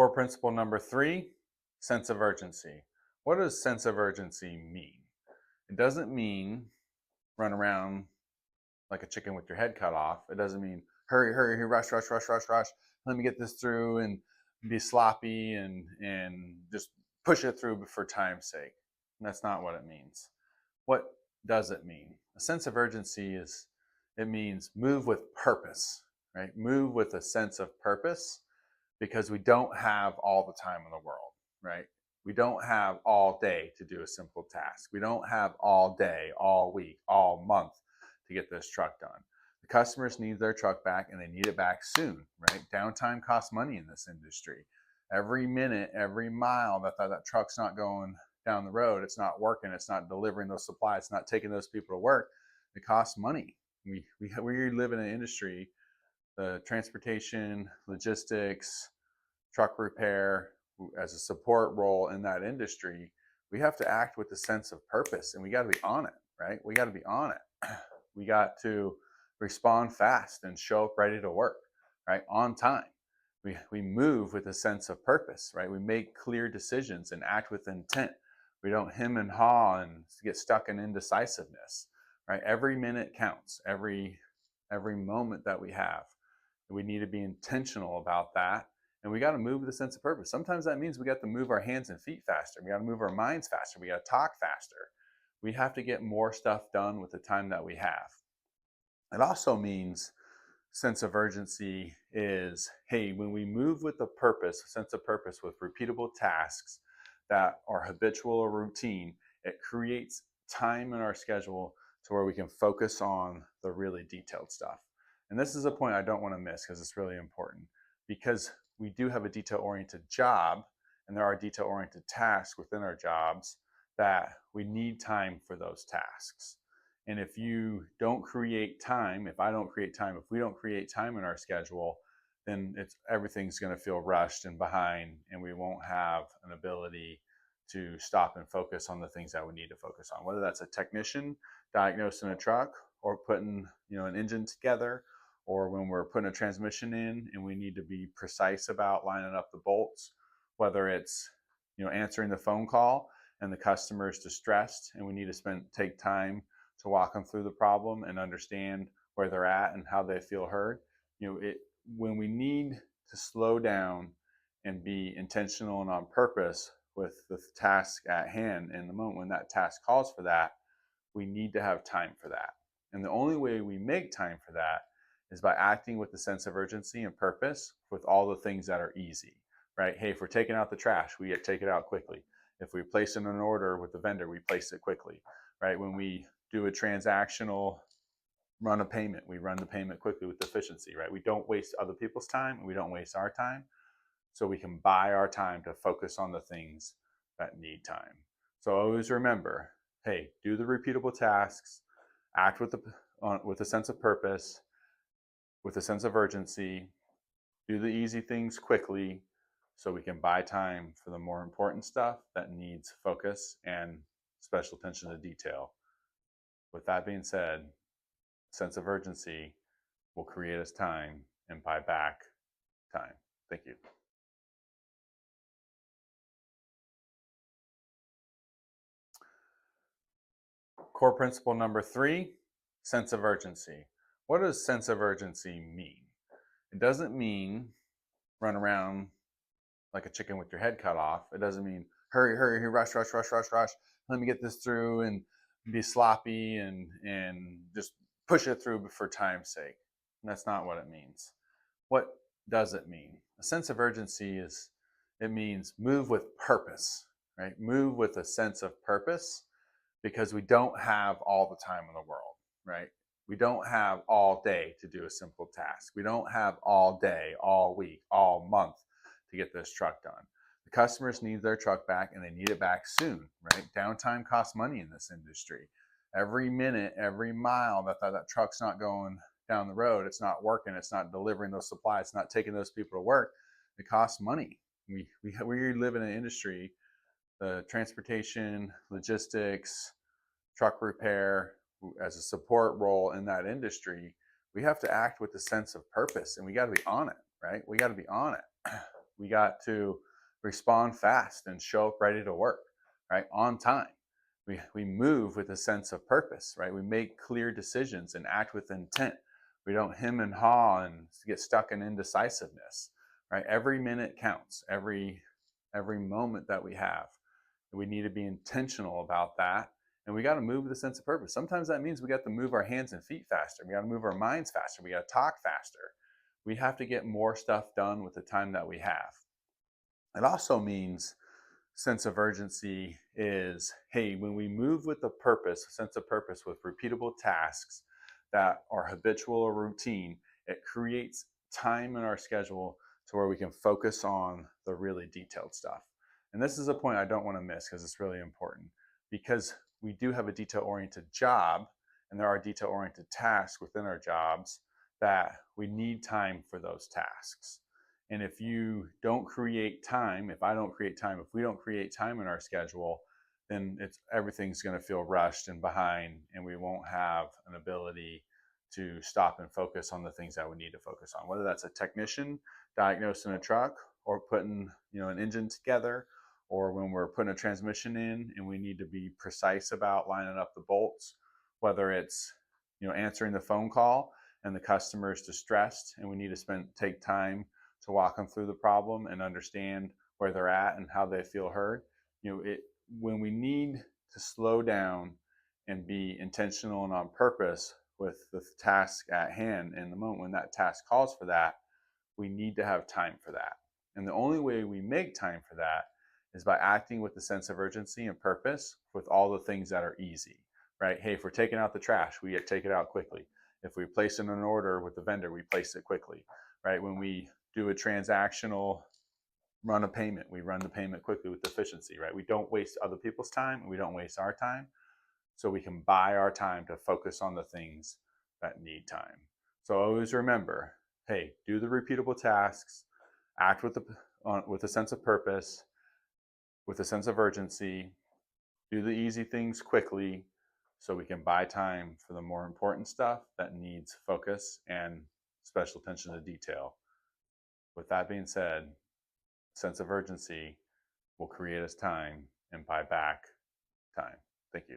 Core principle number 3, sense of urgency. What does sense of urgency mean? It doesn't mean run around like a chicken with your head cut off. It doesn't mean hurry, hurry, hurry, rush, rush, rush, rush, rush. Let me get this through and be sloppy and just push it through for time's sake. And that's not what it means. What does it mean? A sense of urgency it means move with purpose, right? Move with a sense of purpose, because we don't have all the time in the world, right? We don't have all day to do a simple task. We don't have all day, all week, all month to get this truck done. The customers need their truck back and they need it back soon, right? Downtime costs money in this industry. Every minute, every mile that truck's not going down the road, it's not working, it's not delivering those supplies, it's not taking those people to work, it costs money. We live in an industry, the transportation, logistics, truck repair, as a support role in that industry, we have to act with a sense of purpose, and we got to be on it, right? We got to be on it. We got to respond fast and show up ready to work, right? On time. We move with a sense of purpose, right? We make clear decisions and act with intent. We don't hem and haw and get stuck in indecisiveness, right? Every minute counts. Every moment that we have. We need to be intentional about that. And we got to move with a sense of purpose. Sometimes that means we got to move our hands and feet faster. We got to move our minds faster. We got to talk faster. We have to get more stuff done with the time that we have. It also means sense of urgency is, hey, when we move with a purpose, a sense of purpose with repeatable tasks that are habitual or routine, it creates time in our schedule to where we can focus on the really detailed stuff. And this is a point I don't want to miss because it's really important, because we do have a detail-oriented job and there are detail-oriented tasks within our jobs that we need time for those tasks. And if you don't create time, if I don't create time, if we don't create time in our schedule, then everything's going to feel rushed and behind, and we won't have an ability to stop and focus on the things that we need to focus on, whether that's a technician diagnosing a truck or putting an engine together, or when we're putting a transmission in and we need to be precise about lining up the bolts, whether it's answering the phone call and the customer is distressed and we need to take time to walk them through the problem and understand where they're at and how they feel heard. When we need to slow down and be intentional and on purpose with the task at hand in the moment when that task calls for that, we need to have time for that. And the only way we make time for that is by acting with a sense of urgency and purpose with all the things that are easy, right? Hey, if we're taking out the trash, we take it out quickly. If we place in an order with the vendor, we place it quickly, right? When we do a transactional run a payment, we run the payment quickly with efficiency, right? We don't waste other people's time and we don't waste our time. So we can buy our time to focus on the things that need time. So always remember, hey, do the repeatable tasks, act with a sense of purpose, with a sense of urgency, do the easy things quickly so we can buy time for the more important stuff that needs focus and special attention to detail. With that being said, sense of urgency will create us time and buy back time. Thank you. Core principle number 3, sense of urgency. What does sense of urgency mean? It doesn't mean run around like a chicken with your head cut off. It doesn't mean hurry, hurry, hurry, rush, rush, rush, rush, rush. Let me get this through and be sloppy and just push it through for time's sake. And that's not what it means. What does it mean? A sense of urgency it means move with purpose, right? Move with a sense of purpose, because we don't have all the time in the world, right? We don't have all day to do a simple task. We don't have all day, all week, all month to get this truck done. The customers need their truck back and they need it back soon, right? Downtime costs money in this industry. Every minute, every mile that truck's not going down the road, it's not working, it's not delivering those supplies, it's not taking those people to work, it costs money. We live in an industry, the transportation, logistics, truck repair, as a support role in that industry, we have to act with a sense of purpose, and we got to be on it, right? We got to be on it. We got to respond fast and show up ready to work, right? On time. We move with a sense of purpose, right? We make clear decisions and act with intent. We don't hem and haw and get stuck in indecisiveness, right? Every minute counts. Every moment that we have. We need to be intentional about that. And we got to move with a sense of purpose. Sometimes that means we got to move our hands and feet faster. We got to move our minds faster. We got to talk faster. We have to get more stuff done with the time that we have. It also means sense of urgency is, hey, when we move with a purpose, a sense of purpose with repeatable tasks that are habitual or routine, it creates time in our schedule to where we can focus on the really detailed stuff. And this is a point I don't want to miss because it's really important, because we do have a detail oriented job and there are detail oriented tasks within our jobs that we need time for those tasks. And if you don't create time, if I don't create time, if we don't create time in our schedule, then everything's going to feel rushed and behind, and we won't have an ability to stop and focus on the things that we need to focus on. Whether that's a technician diagnosing a truck, or putting an engine together, or when we're putting a transmission in and we need to be precise about lining up the bolts. Whether it's answering the phone call and the customer is distressed and we need to take time to walk them through the problem and understand where they're at and how they feel heard. When we need to slow down and be intentional and on purpose with the task at hand, in the moment when that task calls for that, we need to have time for that. And the only way we make time for that is by acting with a sense of urgency and purpose with all the things that are easy, right? Hey, if we're taking out the trash, we take it out quickly. If we place in an order with the vendor, we place it quickly, right? When we do a transactional run a payment, we run the payment quickly with efficiency, right? We don't waste other people's time and we don't waste our time. So we can buy our time to focus on the things that need time. So always remember, hey, do the repeatable tasks, act with a sense of purpose, with a sense of urgency, do the easy things quickly so we can buy time for the more important stuff that needs focus and special attention to detail. With that being said, sense of urgency will create us time and buy back time. Thank you.